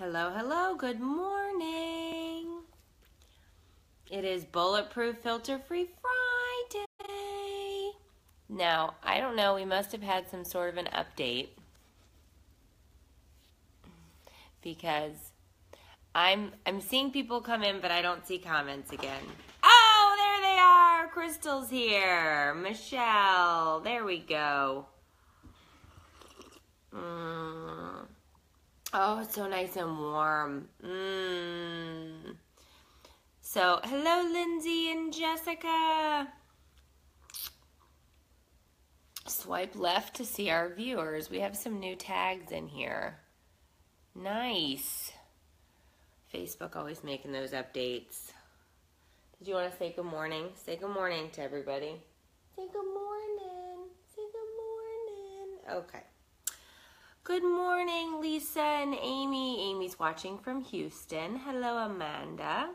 Hello, hello, good morning. It is Bulletproof Filter-Free Friday. Now, I don't know, we must have had some sort of an update because I'm seeing people come in, but I don't see comments again. Oh, there they are. Crystal's here. Michelle, there we go. Oh, it's so nice and warm. So, hello, Lindsay and Jessica. Swipe left to see our viewers. We have some new tags in here. Nice. Facebook always making those updates. Did you want to say good morning? Say good morning to everybody. Say good morning. Say good morning. Okay. Good morning, Lisa and Amy. Amy's watching from Houston. Hello, Amanda.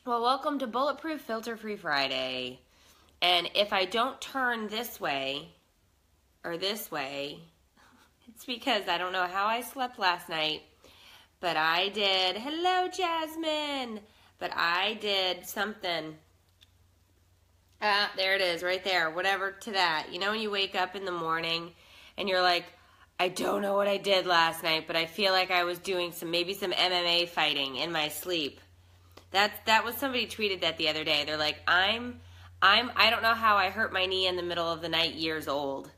Well, welcome to Bulletproof Filter-Free Friday. And if I don't turn this way or this way, it's because I don't know how I slept last night, but I did. Hello, Jasmine. But I did something. There it is, right there, whatever to that. You know when you wake up in the morning and you're like, I don't know what I did last night, but I feel like I was doing maybe some MMA fighting in my sleep. That was, somebody tweeted that the other day. They're like, I don't know how I hurt my knee in the middle of the night years old.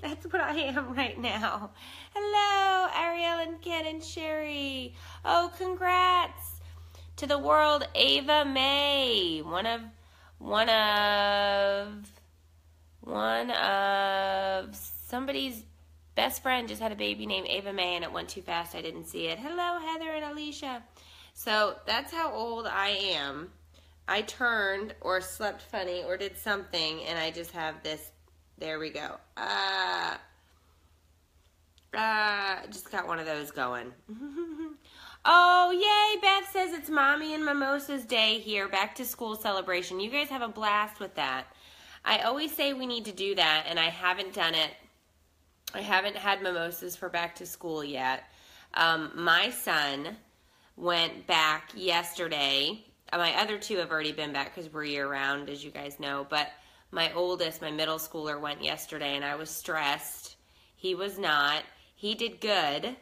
That's what I am right now. Hello, Ariel and Ken and Sherry. Oh, congrats to the world, Ava May, one of somebody's best friend just had a baby named Ava May, and it went too fast. I didn't see it. Hello, Heather and Alicia. So that's how old I am. I turned or slept funny or did something, and I just have this. There we go. Just got one of those going. Oh, yay, Beth says it's Mommy and Mimosa's Day here, back to school celebration. You guys have a blast with that. I always say we need to do that, and I haven't done it. I haven't had mimosas for back to school yet. My son went back yesterday. My other two have already been back because we're year-round, as you guys know, but my oldest, my middle schooler, went yesterday, and I was stressed. He was not. He did good.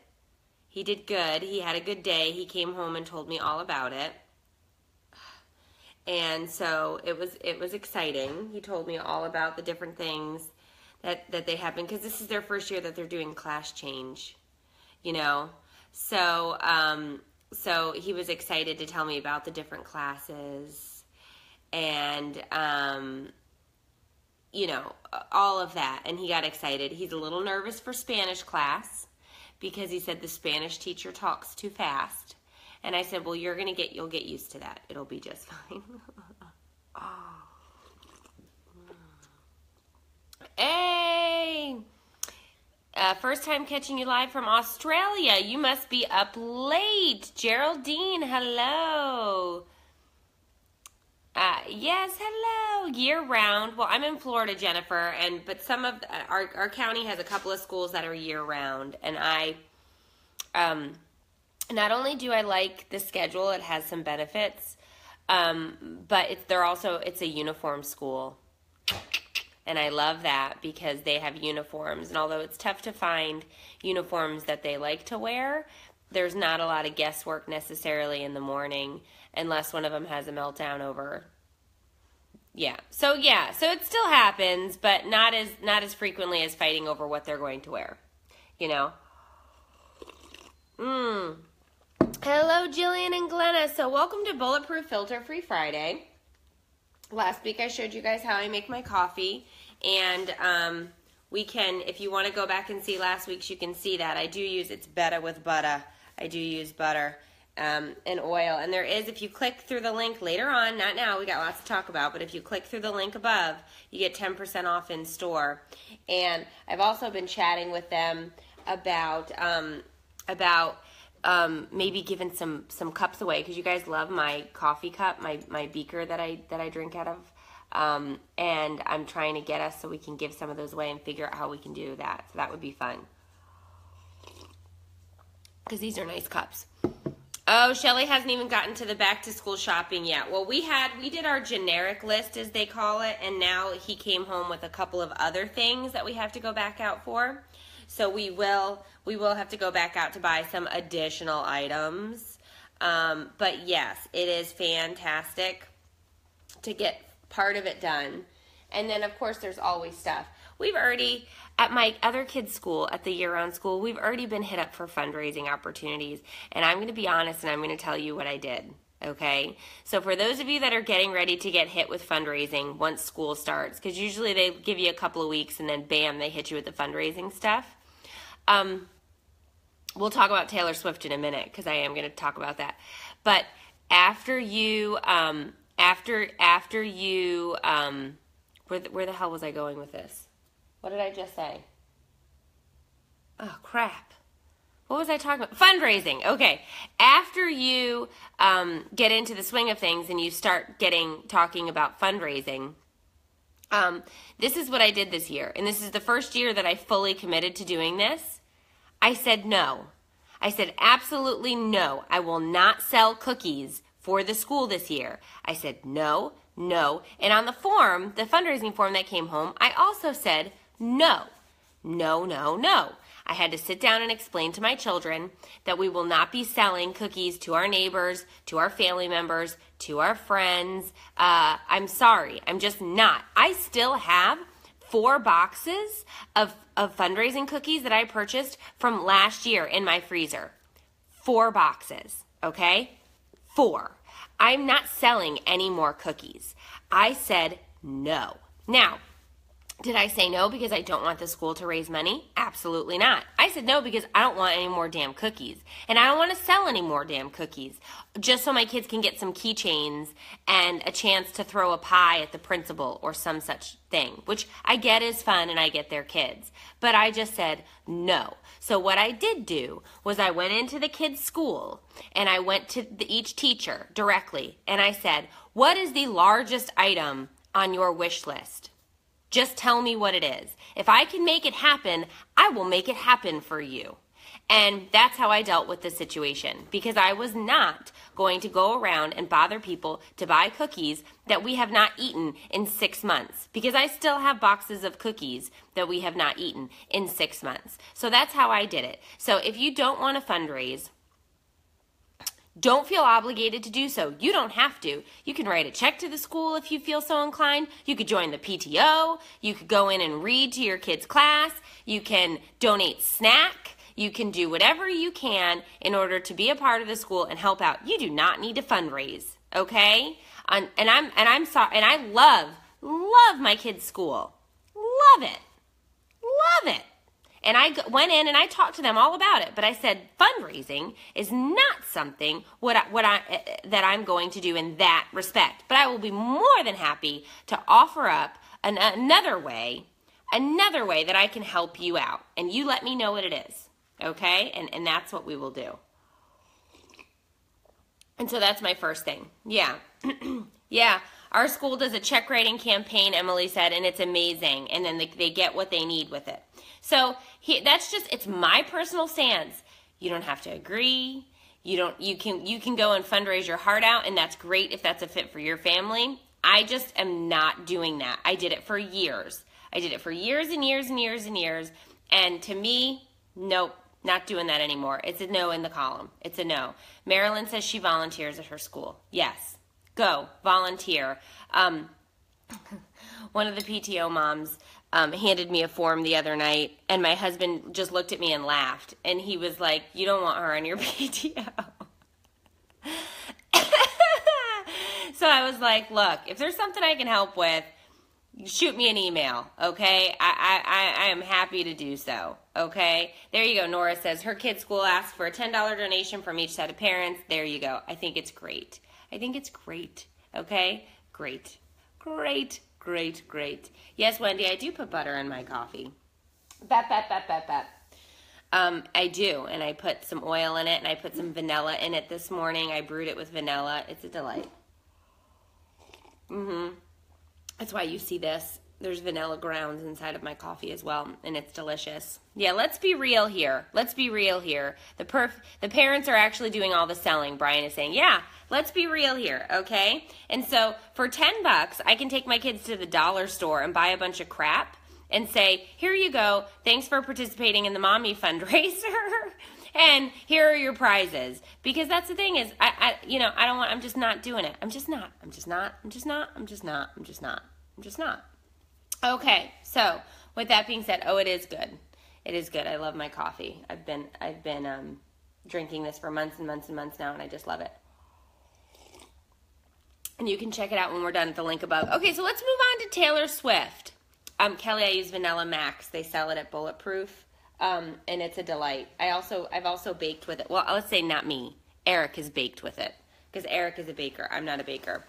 He did good. He had a good day. He came home and told me all about it. And so it was exciting. He told me all about the different things that they happen, because this is their first year that they're doing class change, you know. So so he was excited to tell me about the different classes and you know, all of that. And he got excited. He's a little nervous for Spanish class, because he said the Spanish teacher talks too fast. And I said, well, you'll get used to that. It'll be just fine. Oh. Hey! First time catching you live from Australia. You must be up late. Geraldine, hello. Yes, hello. Year-round. Well, I'm in Florida, Jennifer, but some of our county has a couple of schools that are year-round, and I not only do I like the schedule, it has some benefits, but it's a uniform school, and I love that because they have uniforms, and although it's tough to find uniforms that they like to wear, there's not a lot of guesswork necessarily in the morning, unless one of them has a meltdown over. So it still happens, but not as frequently as fighting over what they're going to wear, you know. Hello, Jillian and Glenna. So welcome to Bulletproof Filter-Free Friday. Last week I showed you guys how I make my coffee, and we can, if you want to go back and see last week's, you can see that. I do use, it's better with butter. I do use butter and oil. And there is, if you click through the link later on, not now, we got lots to talk about, but if you click through the link above, you get 10% off in store. And I've also been chatting with them about maybe giving some cups away, because you guys love my coffee cup, my beaker that I drink out of. And I'm trying to get us so we can give some of those away and figure out how we can do that. So that would be fun. because these are nice cups. Oh, Shelly hasn't even gotten to the back to school shopping yet. Well, we did our generic list, as they call it, and now he came home with a couple of other things that we have to go back out for. So we will have to go back out to buy some additional items. But yes, it is fantastic to get part of it done. And then, of course, there's always stuff. We've already, at my other kids' school, at the year-round school, we've already been hit up for fundraising opportunities. And I'm going to be honest, and I'm going to tell you what I did, okay? So for those of you that are getting ready to get hit with fundraising once school starts, because usually they give you a couple of weeks and then bam, they hit you with the fundraising stuff. We'll talk about Taylor Swift in a minute, because I am going to talk about that. But after you, where the hell was I going with this? What did I just say? Oh, crap. What was I talking about? Fundraising. Okay. After you get into the swing of things and you start talking about fundraising, this is what I did this year. And this is the first year that I fully committed to doing this. I said no. I said absolutely no. I will not sell cookies for the school this year. I said no, no. And on the form, the fundraising form that came home, I also said no, no, no, no. I had to sit down and explain to my children that we will not be selling cookies to our neighbors, to our family members, to our friends. I'm sorry. I'm just not. I still have 4 boxes of fundraising cookies that I purchased from last year in my freezer. 4 boxes, okay? 4. I'm not selling any more cookies. I said no. Now, did I say no because I don't want the school to raise money? Absolutely not. I said no because I don't want any more damn cookies. And I don't want to sell any more damn cookies just so my kids can get some keychains and a chance to throw a pie at the principal or some such thing, which I get is fun and I get their kids. But I just said no. So what I did do was I went into the kids' school and I went to each teacher directly and I said, what is the largest item on your wish list? Just tell me what it is. If I can make it happen, I will make it happen for you. And that's how I dealt with the situation, because I was not going to go around and bother people to buy cookies that we have not eaten in 6 months, because I still have boxes of cookies that we have not eaten in 6 months. So that's how I did it. So if you don't want to fundraise, don't feel obligated to do so. You don't have to. You can write a check to the school if you feel so inclined. You could join the PTO. You could go in and read to your kids' class. You can donate snack. You can do whatever you can in order to be a part of the school and help out. You do not need to fundraise, okay? I'm sorry, and I love my kids' school. Love it. Love it. And I went in and I talked to them all about it. But I said fundraising is not something that I'm going to do in that respect. But I will be more than happy to offer up another way that I can help you out. And you let me know what it is, okay? And that's what we will do. And so that's my first thing. Yeah. Yeah. Our school does a check writing campaign, Emily said, and it's amazing. And then they get what they need with it. So that's just, it's my personal stance. You don't have to agree. You can go and fundraise your heart out, and that's great if that's a fit for your family. I just am not doing that. I did it for years. I did it for years and years and years and years. And to me, nope, not doing that anymore. It's a no in the column. It's a no. Marilyn says she volunteers at her school. Yes. Go, volunteer. One of the PTO moms handed me a form the other night, and my husband just looked at me and laughed, and he was like, you don't want her on your PTO. So I was like, look, if there's something I can help with, shoot me an email, okay? I am happy to do so, okay? There you go. Nora says her kid's school asks for a $10 donation from each set of parents. There you go. I think it's great. I think it's great, okay? Great, great, great, great. Yes, Wendy, I do put butter in my coffee. I do, and I put some oil in it, and I put some vanilla in it this morning. I brewed it with vanilla. It's a delight. That's why you see this There's vanilla grounds inside of my coffee as well, and it's delicious. Yeah, let's be real here. Let's be real here. The parents are actually doing all the selling, Brian is saying. Yeah, let's be real here, okay? And so for $10, I can take my kids to the dollar store and buy a bunch of crap and say, here you go. Thanks for participating in the Mommy fundraiser. And here are your prizes. Because that's the thing is, I'm just not doing it. I'm just not. Okay, so with that being said, it is good. It is good. I love my coffee. I've been drinking this for months and months and months now, and I just love it. And you can check it out when we're done at the link above. Okay, so let's move on to Taylor Swift. Kelly, I use Vanilla Max. They sell it at Bulletproof, and it's a delight. I've also baked with it. Well, let's say not me. Eric has baked with it because Eric is a baker. I'm not a baker.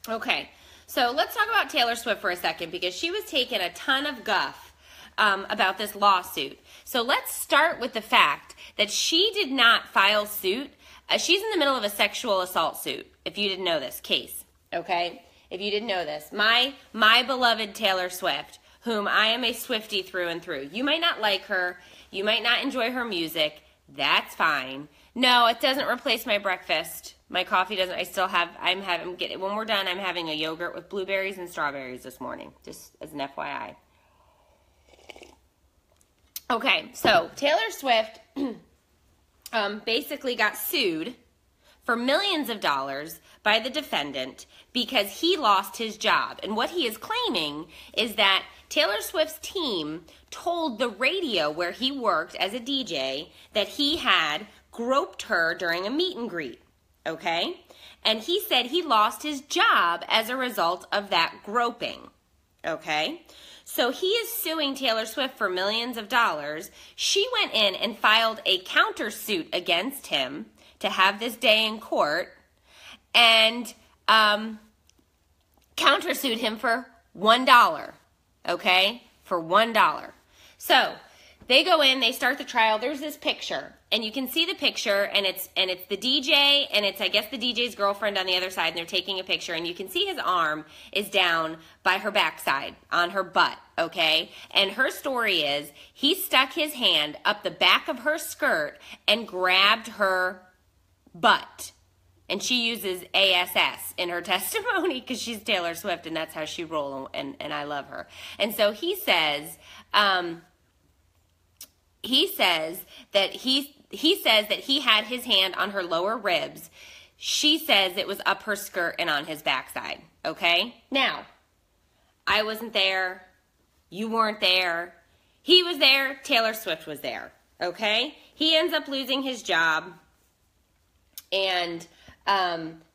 Okay. So let's talk about Taylor Swift for a second because she was taking a ton of guff about this lawsuit. So let's start with the fact that she did not file suit. She's in the middle of a sexual assault suit, if you didn't know this case, okay? If you didn't know this. My beloved Taylor Swift, whom I am a Swiftie through and through. You might not like her. You might not enjoy her music. That's fine. No, it doesn't replace my breakfast. My coffee doesn't. When we're done, I'm having a yogurt with blueberries and strawberries this morning, just as an FYI. Okay, so Taylor Swift basically got sued for millions of dollars by the defendant because he lost his job. And what he is claiming is that Taylor Swift's team told the radio where he worked as a DJ that he had groped her during a meet and greet. Okay? And he said he lost his job as a result of that groping. Okay? So he is suing Taylor Swift for millions of dollars. She went in and filed a countersuit against him to have this day in court and countersued him for $1. Okay? For $1. So they go in, they start the trial. There's this picture, and you can see the picture, and it's the DJ, and it's, I guess, the DJ's girlfriend on the other side, and they're taking a picture, and you can see his arm is down by her backside, on her butt, okay? And her story is he stuck his hand up the back of her skirt and grabbed her butt. And she uses ASS in her testimony because she's Taylor Swift, and that's how she rolls, and I love her. And so he says that he had his hand on her lower ribs. She says it was up her skirt and on his backside, okay? Now, I wasn't there. You weren't there. He was there. Taylor Swift was there, okay? He ends up losing his job and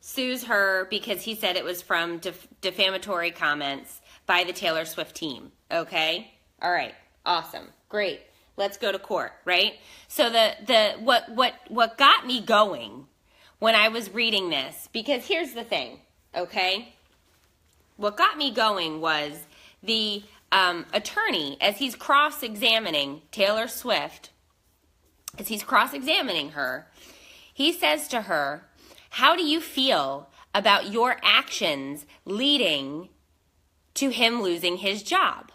sues her because he said it was from defamatory comments by the Taylor Swift team, okay? All right, awesome, great. Let's go to court, right? So what got me going when I was reading this, because here's the thing, okay? What got me going was the attorney, as he's cross-examining Taylor Swift, as he's cross-examining her, he says to her, how do you feel about your actions leading to him losing his job?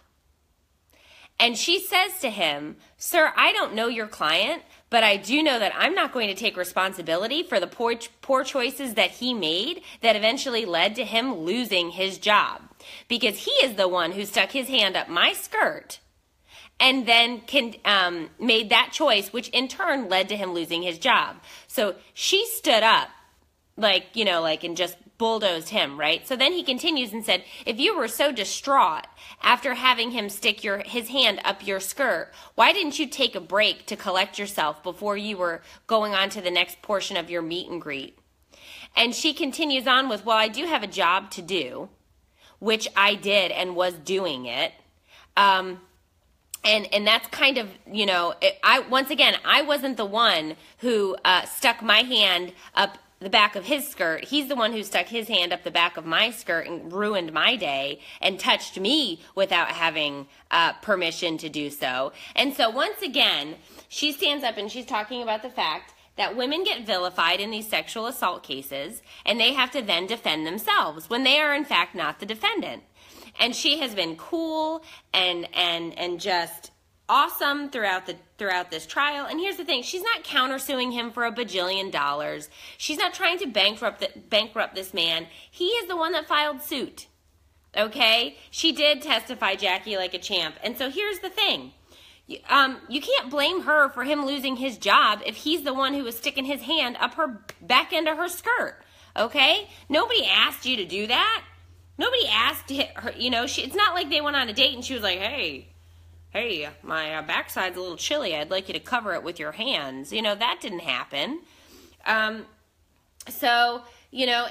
And she says to him, sir, I don't know your client, but I do know that I'm not going to take responsibility for the poor choices that he made that eventually led to him losing his job. Because he is the one who stuck his hand up my skirt and then made that choice, which in turn led to him losing his job. So she stood up, and just bulldozed him, right? So then he continues and said, if you were so distraught after having him stick his hand up your skirt, why didn't you take a break to collect yourself before you were going on to the next portion of your meet and greet? And she continues on with, well, I do have a job to do, which I did and was doing it. And that's kind of, I wasn't the one who stuck my hand up the back of his skirt. He's the one who stuck his hand up the back of my skirt and ruined my day and touched me without having permission to do so. And so once again, she stands up and she's talking about the fact that women get vilified in these sexual assault cases and they have to then defend themselves when they are in fact not the defendant. And she has been cool and just awesome throughout this trial. And here's the thing, she's not countersuing him for $1 bajillion. She's not trying to bankrupt this man. He is the one that filed suit. Okay? She did testify, Jackie, like a champ. And so here's the thing. You can't blame her for him losing his job if he's the one who was sticking his hand up her back end of her skirt. Okay? Nobody asked you to do that. Nobody asked her, you know, it's not like they went on a date and she was like, hey, my backside's a little chilly. I'd like you to cover it with your hands. You know, that didn't happen. So, you know,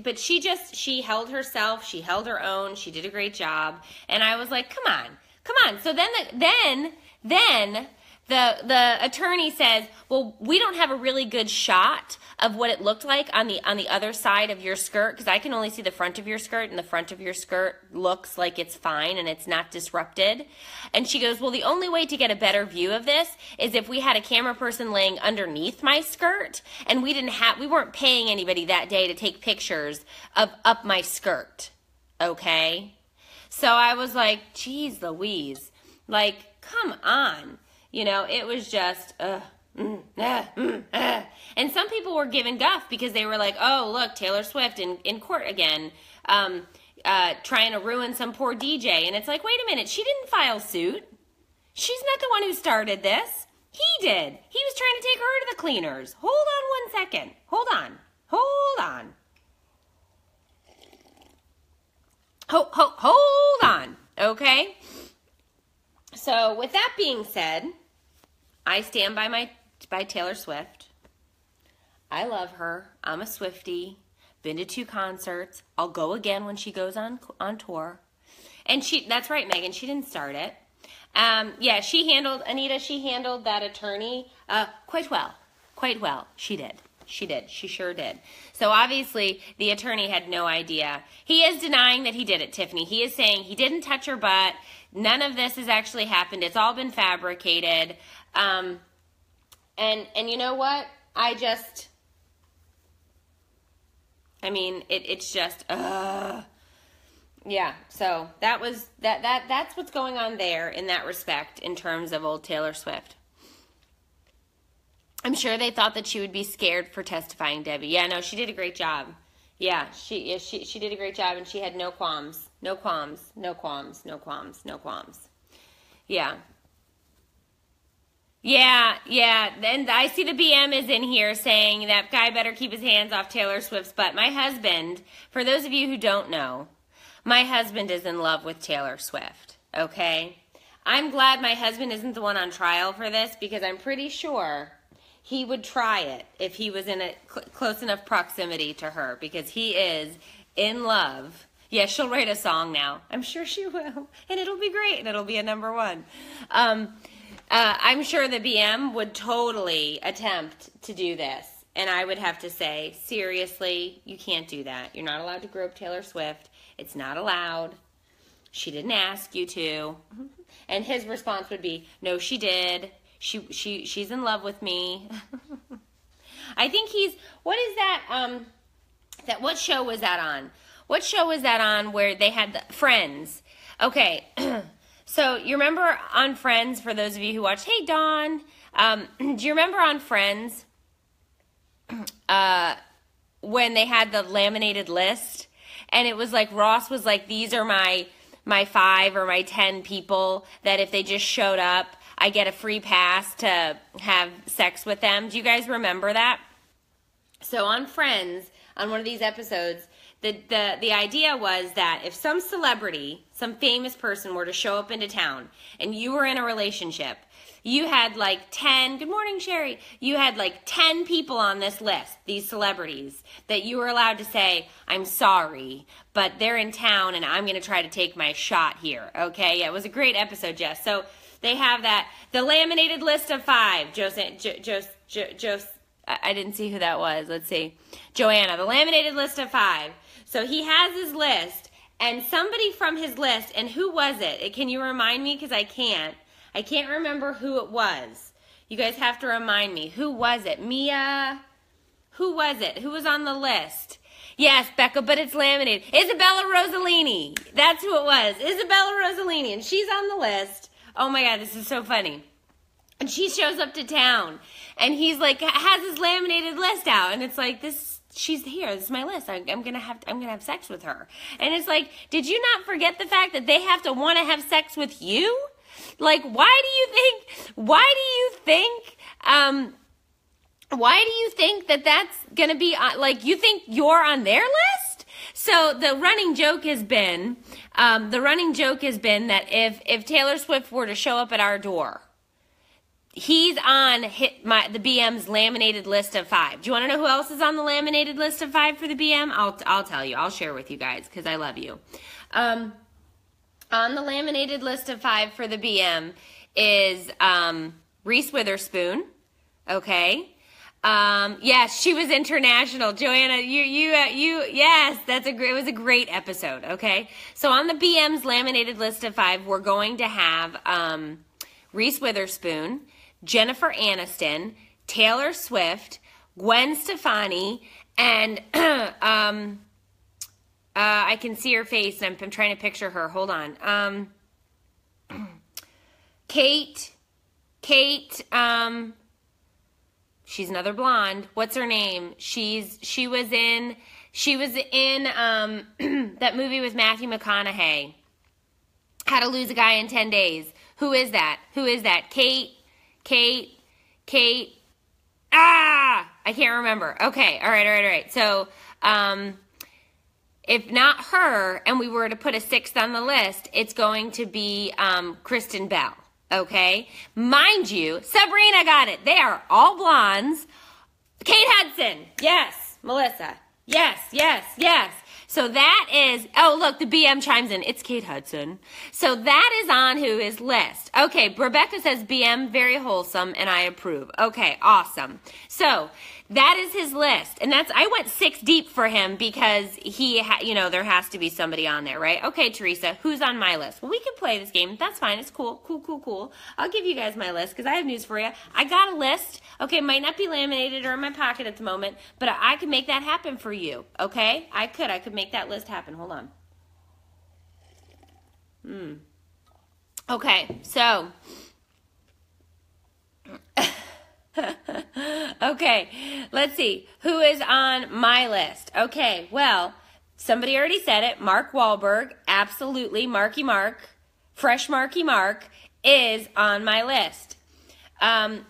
but she held herself. She held her own. She did a great job. And I was like, come on. So then the attorney says, well, we don't have a really good shot of what it looked like on the other side of your skirt, because I can only see the front of your skirt, and the front of your skirt looks like it's fine and it's not disrupted. And she goes, well, the only way to get a better view of this is if we had a camera person laying underneath my skirt, and we weren't paying anybody that day to take pictures of up my skirt. Okay? So I was like, geez Louise, like, come on. You know, it was just, And some people were giving guff because they were like, oh, look, Taylor Swift in court again, trying to ruin some poor DJ. And it's like, wait a minute, she didn't file suit. She's not the one who started this. He did. He was trying to take her to the cleaners. Hold on 1 second. Hold on. Hold on. Okay? So with that being said, I stand by Taylor Swift. I love her. I'm a Swiftie. Been to 2 concerts. I'll go again when she goes on tour. And that's right, Megan, she didn't start it. Yeah, Anita, she handled that attorney quite well. Quite well. She did. She sure did. So obviously the attorney had no idea. He is denying that he did it, Tiffany. He is saying he didn't touch her butt. None of this has actually happened. It's all been fabricated. And you know what? It's just, yeah. So that's what's going on there in that respect in terms of old Taylor Swift. I'm sure they thought that she would be scared for testifying, Debbie. Yeah, no, she did a great job. Yeah, she did a great job, and she had no qualms. No qualms. Yeah. Yeah, and I see the BM is in here saying that guy better keep his hands off Taylor Swift's butt. My husband, for those of you who don't know, my husband is in love with Taylor Swift, okay? I'm glad my husband isn't the one on trial for this, because I'm pretty sure he would try it if he was in a close enough proximity to her, because he is in love. Yeah, she'll write a song now. I'm sure she will, and it'll be great, and it'll be a #1. I'm sure the BM would totally attempt to do this, and I would have to say, seriously, you can't do that. You're not allowed to grope Taylor Swift. It's not allowed. She didn't ask you to. And his response would be, no, she did. She's in love with me. I think what is that, what show was that on? What show was that on where they had the Friends? Okay, so you remember on Friends, for those of you who watched, hey, Dawn, do you remember on Friends when they had the laminated list? And it was like, Ross was like, these are my 5 or my 10 people that if they just showed up, I get a free pass to have sex with them. Do you guys remember that? So on Friends, on one of these episodes, the idea was that if some celebrity, some famous person were to show up into town and you were in a relationship, you had like 10, good morning, Sherry, you had like 10 people on this list, these celebrities, that you were allowed to say, I'm sorry, but they're in town and I'm going to try to take my shot here, okay? Yeah, it was a great episode, Jess. So they have the laminated list of 5. I didn't see who that was. Let's see. Joanna, the laminated list of 5. So he has his list, and somebody from his list, and who was it? Can you remind me? Because I can't remember who it was. You guys have to remind me. Who was it? Mia? Who was it? Who was on the list? Yes, Becca, but it's laminated. Isabella Rossellini. That's who it was. Isabella Rossellini, and she's on the list. Oh my God, this is so funny. And she shows up to town, and he's like, has his laminated list out, and it's like, she's here. This is my list. I'm gonna have sex with her. And it's like, did you not forget the fact that they have to want to have sex with you? Like, why do you think that that's gonna be like, you think you're on their list? So the running joke has been that if Taylor Swift were to show up at our door, he's on the BM's laminated list of 5. Do you want to know who else is on the laminated list of 5 for the BM? I'll tell you. I'll share with you guys because I love you. On the laminated list of 5 for the BM is Reese Witherspoon. Okay. Yes, she was international. Joanna, yes, it was a great episode. Okay. So on the BM's laminated list of 5, we're going to have Reese Witherspoon, Jennifer Aniston, Taylor Swift, Gwen Stefani, and I can see her face, and I'm trying to picture her. Hold on. Kate, she's another blonde. What's her name? She was in that movie with Matthew McConaughey. How to Lose a Guy in 10 Days. Who is that? Kate. I can't remember. Okay. All right. So, if not her, and we were to put a 6th on the list, it's going to be, Kristen Bell. Okay. Mind you, Sabrina got it. They are all blondes. Kate Hudson. Yes. Melissa. Yes. So that is, oh, look, the BM chimes in. It's Kate Hudson. So that is on his list. Okay, Rebecca says BM, very wholesome, and I approve. Okay, awesome. So that is his list. And I went 6 deep for him because there has to be somebody on there, right? Okay, Teresa, who's on my list? Well, we can play this game. That's fine. It's cool. Cool. I'll give you guys my list because I have news for you. I got a list. Okay, might not be laminated or in my pocket at the moment, but I could make that happen for you. Okay? I could make that list happen. Hold on. Okay, so okay, let's see. Who is on my list? Okay, well, somebody already said it. Mark Wahlberg, absolutely. Marky Mark, fresh Marky Mark, is on my list.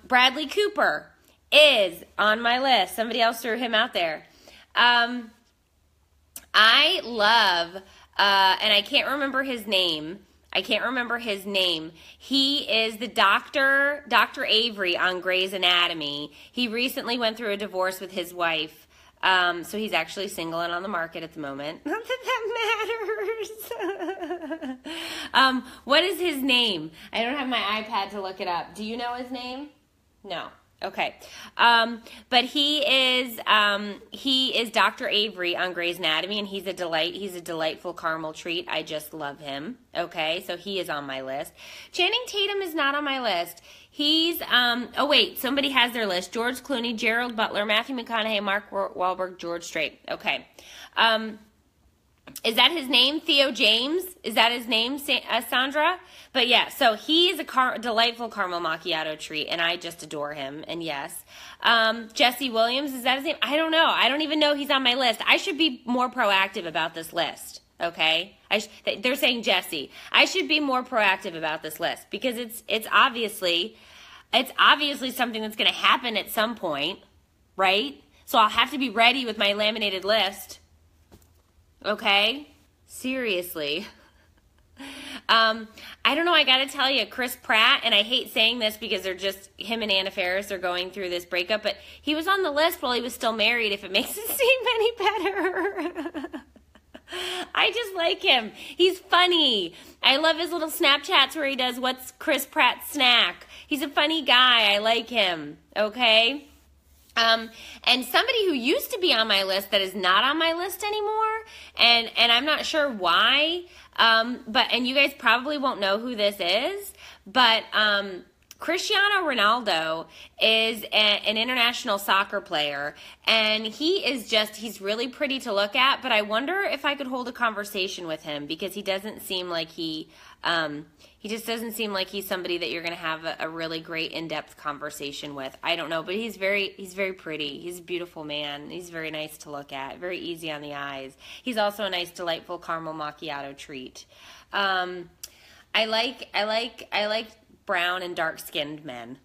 Bradley Cooper is on my list. Somebody else threw him out there. I love, and I can't remember his name. He is the Dr. Avery on Grey's Anatomy. He recently went through a divorce with his wife. So he's actually single and on the market at the moment. Not that matters. What is his name? I don't have my iPad to look it up. Do you know his name? No. Okay. But he is Dr. Avery on Grey's Anatomy, and he's a delight. He's a delightful caramel treat. I just love him. Okay. So he is on my list. Channing Tatum is not on my list. He's, oh wait, somebody has their list. George Clooney, Gerald Butler, Matthew McConaughey, Mark Wahlberg, George Strait. Okay. Is that his name? Theo James? Is that his name, Sandra? But yeah, so he is a delightful caramel macchiato treat, and I just adore him. And yes. Jesse Williams, is that his name? I don't know. I don't even know he's on my list. I should be more proactive about this list, okay? They're saying Jesse. I should be more proactive about this list because it's obviously something that's going to happen at some point, right? So I'll have to be ready with my laminated list. Okay? Seriously. I don't know, I gotta tell you, Chris Pratt, and I hate saying this because him and Anna Faris are going through this breakup, but he was on the list while he was still married, if it makes it seem any better. I just like him. He's funny. I love his little Snapchats where he does, what's Chris Pratt's snack? He's a funny guy. I like him. Okay? And somebody who used to be on my list that is not on my list anymore, and I'm not sure why, and you guys probably won't know who this is, but Cristiano Ronaldo is an international soccer player, and he's really pretty to look at, but I wonder if I could hold a conversation with him, because he doesn't seem like he just doesn't seem like he's somebody that you're going to have a really great in-depth conversation with. I don't know, but he's very pretty. He's a beautiful man. He's very nice to look at, very easy on the eyes. He's also a nice, delightful caramel macchiato treat. I like brown and dark-skinned men.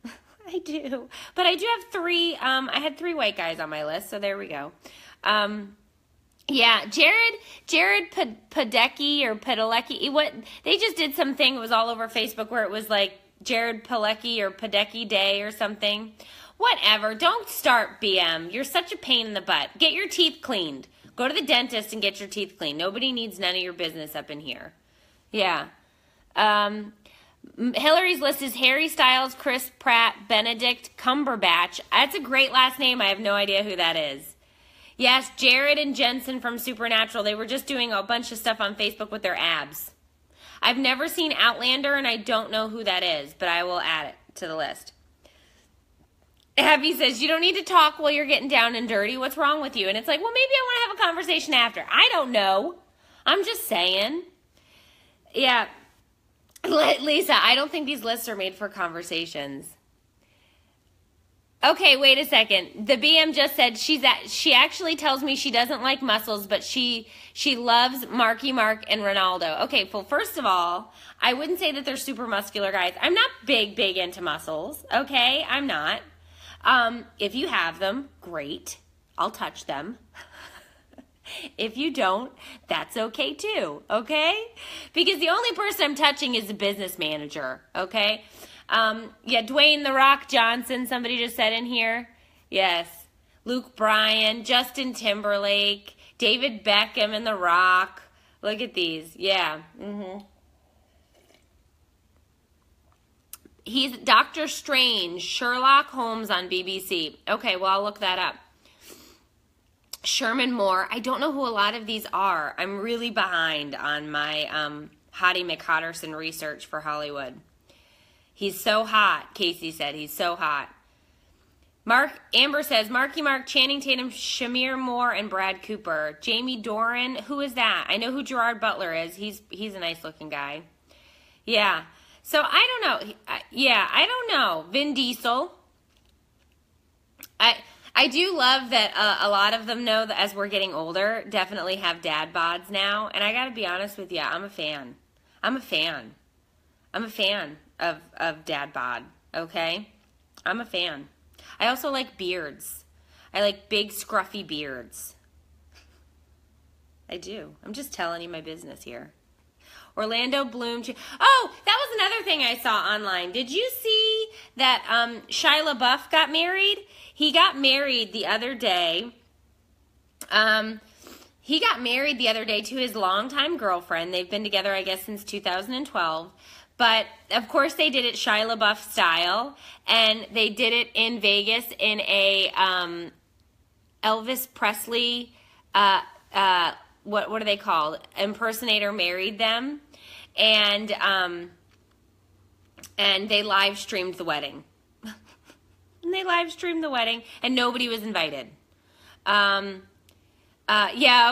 I do. But I do have three, I had 3 white guys on my list, so there we go. Yeah, Jared Padecki or Padalecki, they just did something, it was all over Facebook, where it was like Jared Palecki or Padecki Day or something. Whatever, don't start, BM. You're such a pain in the butt. Get your teeth cleaned. Go to the dentist and get your teeth cleaned. Nobody needs none of your business up in here. Yeah. Hillary's list is Harry Styles, Chris Pratt, Benedict Cumberbatch. That's a great last name. I have no idea who that is. Yes, Jared and Jensen from Supernatural. They were just doing a bunch of stuff on Facebook with their abs. I've never seen Outlander, and I don't know who that is, but I will add it to the list. Abby says, you don't need to talk while you're getting down and dirty. What's wrong with you? And it's like, well, maybe I want to have a conversation after. I don't know. I'm just saying. Yeah. Lisa, I don't think these lists are made for conversations. Okay, wait a second. The BM just said she actually tells me she doesn't like muscles, but she loves Marky Mark and Ronaldo. Okay, well, first of all, I wouldn't say that they're super muscular guys. I'm not big into muscles, okay? I'm not. If you have them, great. I'll touch them. If you don't, that's okay too, okay? Because the only person I'm touching is the business manager, okay? Yeah, Dwayne The Rock Johnson, somebody just said in here. Yes. Luke Bryan, Justin Timberlake, David Beckham and The Rock. Look at these. Yeah. He's Doctor Strange, Sherlock Holmes on BBC. Okay, well, I'll look that up. Sherman Moore. I don't know who a lot of these are. I'm really behind on my Hottie McHotterson research for Hollywood. He's so hot, Casey said. He's so hot. Amber says, Marky Mark, Channing Tatum, Shamir Moore, and Brad Cooper. Jamie Doran. Who is that? I know who Gerard Butler is. He's a nice-looking guy. Yeah. So, I don't know. Yeah, I don't know. Vin Diesel. I do love that a lot of them know that as we're getting older, definitely have dad bods now. And I got to be honest with you, I'm a fan. I'm a fan of dad bod, okay? I'm a fan. I also like beards. I like big, scruffy beards. I do. I'm just telling you my business here. Orlando Bloom. Oh, that was another thing I saw online. Did you see that Shia LaBeouf got married? He got married the other day. He got married the other day to his longtime girlfriend. They've been together, I guess, since 2012. But, of course, they did it Shia LaBeouf style. And they did it in Vegas in a Elvis Presley, what are they called? Impersonator married them. And they live streamed the wedding. And they live streamed the wedding, and nobody was invited. Yeah,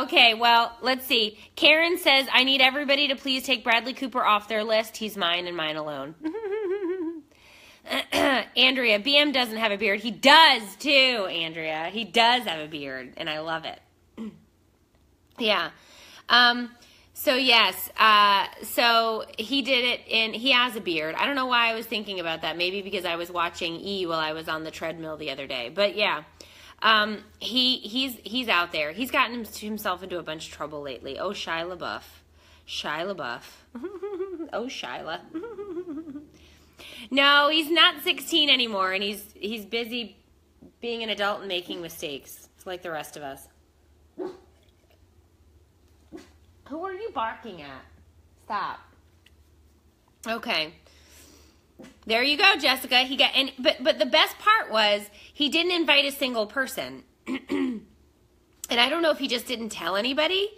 okay, well, let's see. Karen says, I need everybody to please take Bradley Cooper off their list. He's mine and mine alone. Andrea, BM doesn't have a beard. He does, too, Andrea. He does have a beard, and I love it. Yeah. So, yes. So, he did it, and he has a beard. I don't know why I was thinking about that. Maybe because I was watching E! While I was on the treadmill the other day. But, yeah. He's out there. He's gotten himself into a bunch of trouble lately. Oh, Shia LaBeouf. Shia LaBeouf. Oh, Shyla. No, he's not 16 anymore, and he's busy being an adult and making mistakes. It's like the rest of us. Who are you barking at? Stop. Okay. There you go, Jessica. But the best part was he didn't invite a single person. And I don't know if he just didn't tell anybody.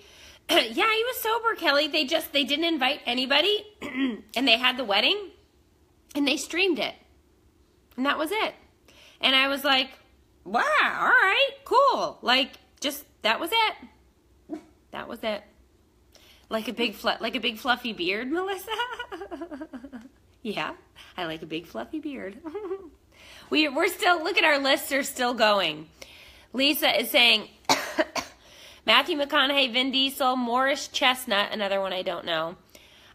Yeah, he was sober, Kelly. They didn't invite anybody. And they had the wedding. And they streamed it. And that was it. And I was like, wow, all right, cool. Like, just, that was it. That was it. Like a big fluffy beard, Melissa? Yeah, I like a big fluffy beard. We're still, look at our lists are still going. Lisa is saying, Matthew McConaughey, Vin Diesel, Morris Chestnut, another one I don't know.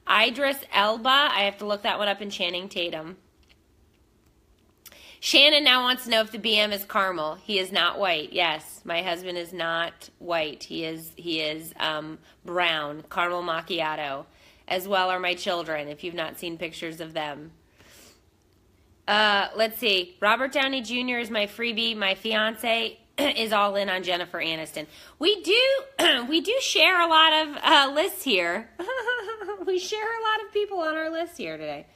Idris Elba, I have to look that one up, in Channing Tatum. Shannon now wants to know if the BM is caramel. He is not white. Yes, my husband is not white. He is brown, caramel macchiato. As well are my children, if you've not seen pictures of them. Let's see. Robert Downey Jr. is my freebie. My fiance is all in on Jennifer Aniston. We do share a lot of lists here. We share a lot of people on our list here today.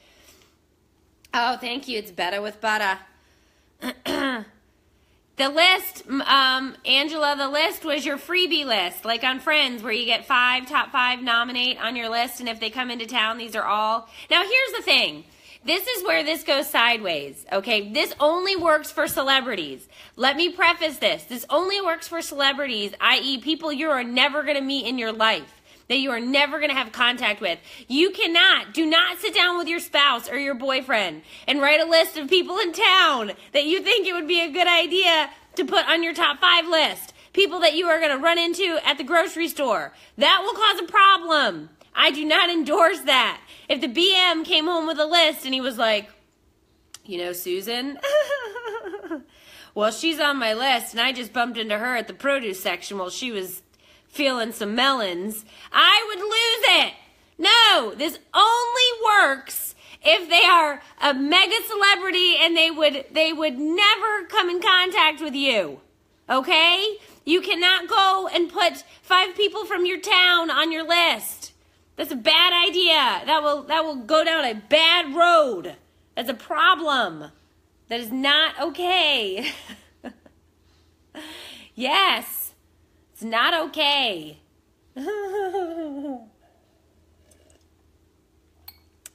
Oh, thank you. It's better with butter. The list, Angela, the list was your freebie list, like on Friends, where you get top 5 nominate on your list, and if they come into town, these are all. Now, here's the thing. This is where this goes sideways, okay? This only works for celebrities. Let me preface this. This only works for celebrities, i.e. people you are never going to meet in your life, that you are never going to have contact with. You do not sit down with your spouse or your boyfriend and write a list of people in town that you think it would be a good idea to put on your top 5 list. People that you are going to run into at the grocery store. That will cause a problem. I do not endorse that. If the BM came home with a list and he was like, you know, Susan, well, she's on my list and I just bumped into her at the produce section while she was feeling some melons, I would lose it. No, this only works if they are a mega celebrity and they would never come in contact with you. Okay? You cannot go and put 5 people from your town on your list. That's a bad idea. That will go down a bad road. That's a problem. That is not okay. Yes. It's not okay.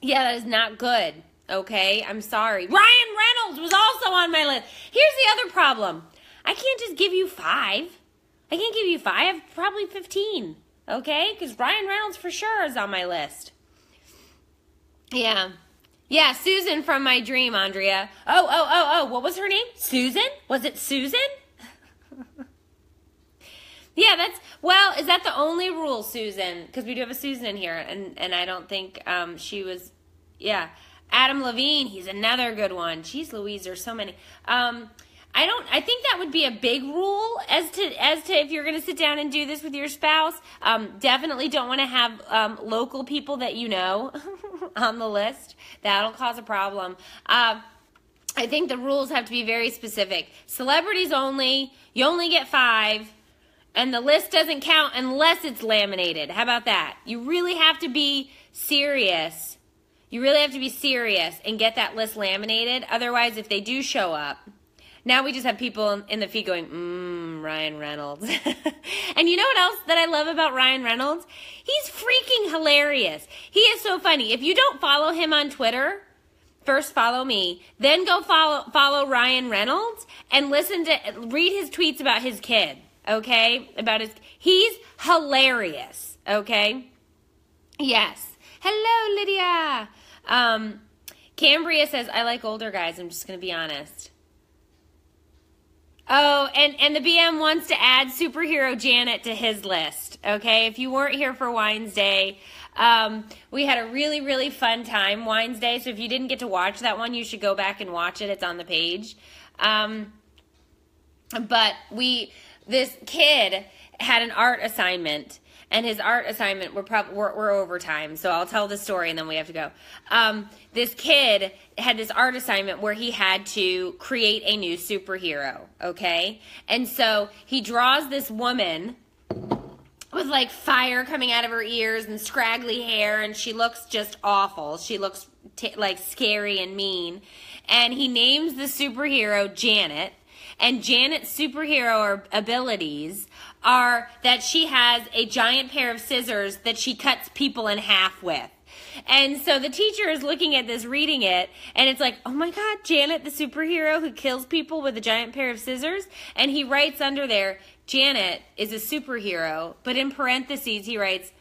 Yeah, that is not good. Okay? I'm sorry. Ryan Reynolds was also on my list. Here's the other problem. I can't just give you 5. I can't give you 5. I have probably 15. Okay? Because Ryan Reynolds for sure is on my list. Yeah. Yeah, Susan from my dream, Andrea. Oh. What was her name? Susan? Was it Susan? Yeah, is that the only rule, Susan? Because we do have a Susan in here, and I don't think she was, yeah. Adam Levine, he's another good one. Jeez Louise, there's so many. I think that would be a big rule as to if you're going to sit down and do this with your spouse. Definitely don't want to have local people that you know on the list. That'll cause a problem. I think the rules have to be very specific. Celebrities only. You only get 5. And the list doesn't count unless it's laminated. How about that? You really have to be serious. You really have to be serious and get that list laminated. Otherwise, if they do show up, now we just have people in the feed going, Ryan Reynolds. And you know what else that I love about Ryan Reynolds? He's freaking hilarious. He is so funny. If you don't follow him on Twitter, first follow me, then go follow Ryan Reynolds and read his tweets about his kid. Okay? He's hilarious. Okay? Yes. Hello, Lydia. Cambria says, I like older guys. I'm just going to be honest. Oh, and the BM wants to add superhero Janet to his list. Okay? If you weren't here for Wine's Day, we had a really, really fun time Wine's Day. So if you didn't get to watch that one, you should go back and watch it. It's on the page. But this kid had an art assignment, and his art assignment, we're over time, so I'll tell the story and then we have to go. This kid had this art assignment where he had to create a new superhero, okay? And so he draws this woman with like fire coming out of her ears and scraggly hair, and she looks just awful. She looks like scary and mean. And he names the superhero Janet. And Janet's superhero abilities are that she has a giant pair of scissors that she cuts people in half with. And so the teacher is looking at this, reading it, and it's like, oh my God, Janet, the superhero who kills people with a giant pair of scissors. And he writes under there, Janet is a superhero, but in parentheses he writes,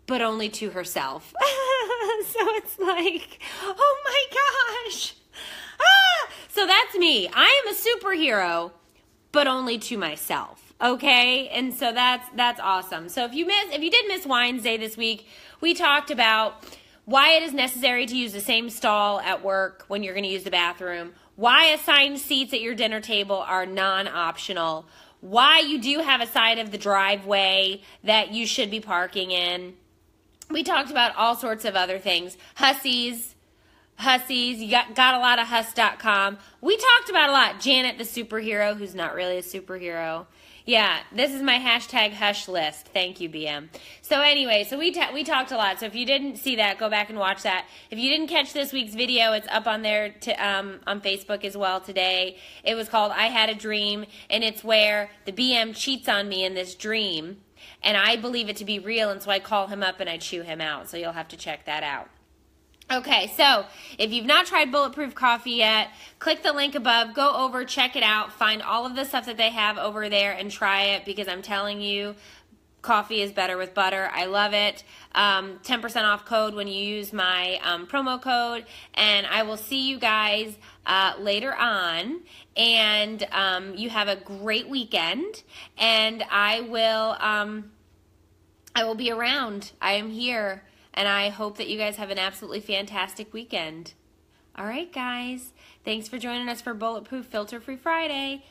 but only to herself. So it's like, oh my gosh. Ah! So that's me. I am a superhero, but only to myself. Okay? And so that's awesome. So if you did miss Wine's Day this week, we talked about why it is necessary to use the same stall at work when you're going to use the bathroom, why assigned seats at your dinner table are non-optional, why you do have a side of the driveway that you should be parking in. We talked about all sorts of other things. Hussies, you got a lot of huss.com. We talked about a lot. Janet the superhero, who's not really a superhero. Yeah, this is my hashtag hush list. Thank you, BM. So anyway, so we talked a lot. So if you didn't see that, go back and watch that. If you didn't catch this week's video, it's up on there on Facebook as well today. It was called I Had a Dream, and it's where the BM cheats on me in this dream, and I believe it to be real, and so I call him up and I chew him out. So you'll have to check that out. Okay, so if you've not tried Bulletproof coffee yet, click the link above, go over, check it out, find all of the stuff that they have over there and try it, because I'm telling you, coffee is better with butter. I love it. 10% off code when you use my promo code, and I will see you guys later on, and you have a great weekend, and I will be around. I am here. And I hope that you guys have an absolutely fantastic weekend. All right, guys. Thanks for joining us for Bulletproof Filter Free Friday.